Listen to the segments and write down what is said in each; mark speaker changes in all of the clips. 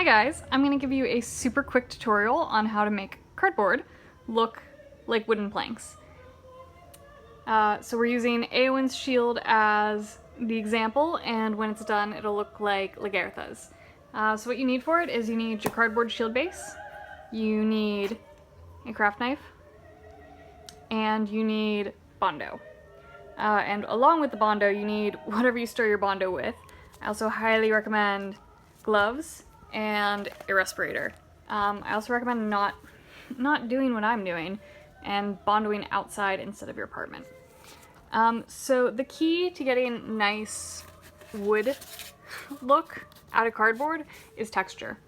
Speaker 1: Hi guys, I'm going to give you a super quick tutorial on how to make cardboard look like wooden planks. So we're using Eowyn's shield as the example, and when it's done it'll look like Lagertha's. So what you need for it is you need your cardboard shield base, you need a craft knife, and you need Bondo. And along with the Bondo you need whatever you store your Bondo with. I also highly recommend gloves and a respirator. I also recommend not doing what I'm doing and bondoing outside instead of your apartment. So the key to getting nice wood look out of cardboard is texture.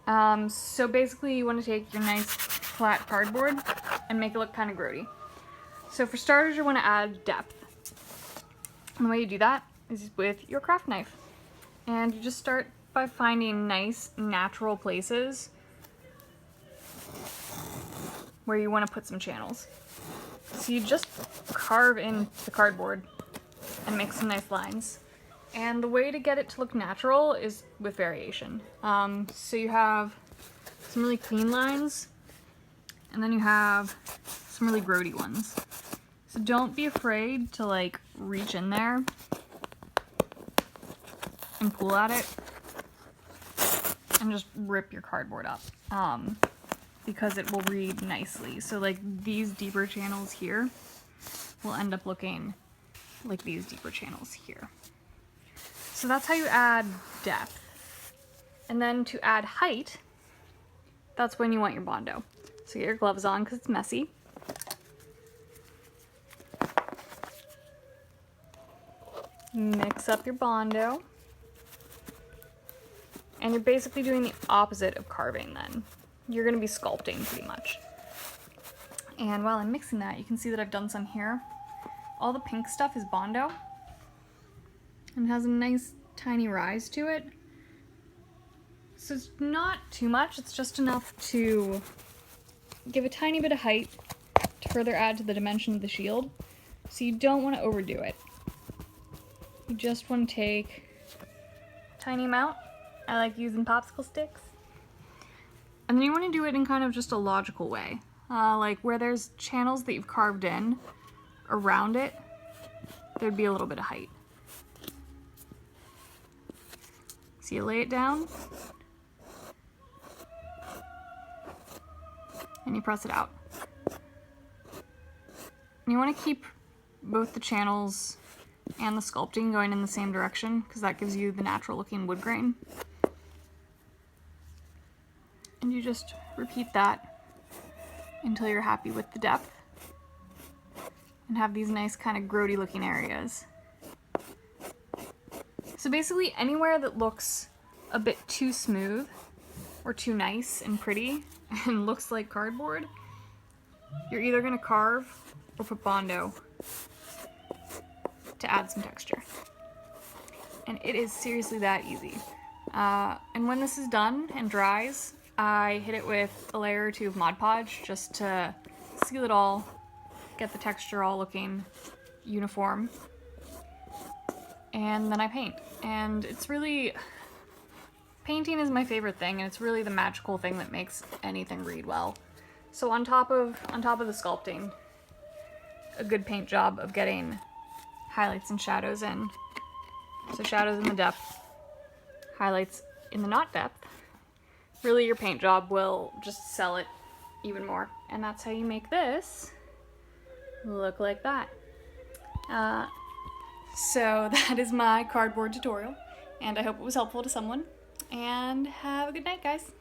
Speaker 1: So basically you want to take your nice flat cardboard and make it look kind of grody. So for starters you want to add depth. And the way you do that is with your craft knife. And you just start by finding nice natural places where you want to put some channels. So you just carve in the cardboard and make some nice lines. And the way to get it to look natural is with variation. So you have some really clean lines, and then you have some really grody ones. So don't be afraid to like reach in there and pull at it and just rip your cardboard up, because it will read nicely. So like these deeper channels here will end up looking like these deeper channels here. So that's how you add depth. And then to add height, that's when you want your Bondo. So get your gloves on because it's messy. Mix up your Bondo. And you're basically doing the opposite of carving then. You're going to be sculpting pretty much. And while I'm mixing that, you can see that I've done some here. All the pink stuff is Bondo. And it has a nice tiny rise to it. So it's not too much, it's just enough to give a tiny bit of height to further add to the dimension of the shield. So you don't want to overdo it. You just want to take a tiny amount. I like using popsicle sticks. And then you want to do it in kind of just a logical way. Like where there's channels that you've carved in around it, there'd be a little bit of height. So you lay it down and you press it out. And you want to keep both the channels and the sculpting going in the same direction because that gives you the natural looking wood grain. And you just repeat that until you're happy with the depth and have these nice kind of grody looking areas. So basically anywhere that looks a bit too smooth or too nice and pretty and looks like cardboard, you're either going to carve or put Bondo to add some texture. And it is seriously that easy. And when this is done and dries, I hit it with a layer or two of Mod Podge just to seal it all, get the texture all looking uniform, and then I paint. And it's really, painting is my favorite thing, and it's really the magical thing that makes anything read well. So on top of the sculpting, a good paint job of getting highlights and shadows in. So shadows in the depth, highlights in the not depth. Really your paint job will just sell it even more. And that's how you make this look like that. So that is my cardboard tutorial, and I hope it was helpful to someone. And have a good night, guys.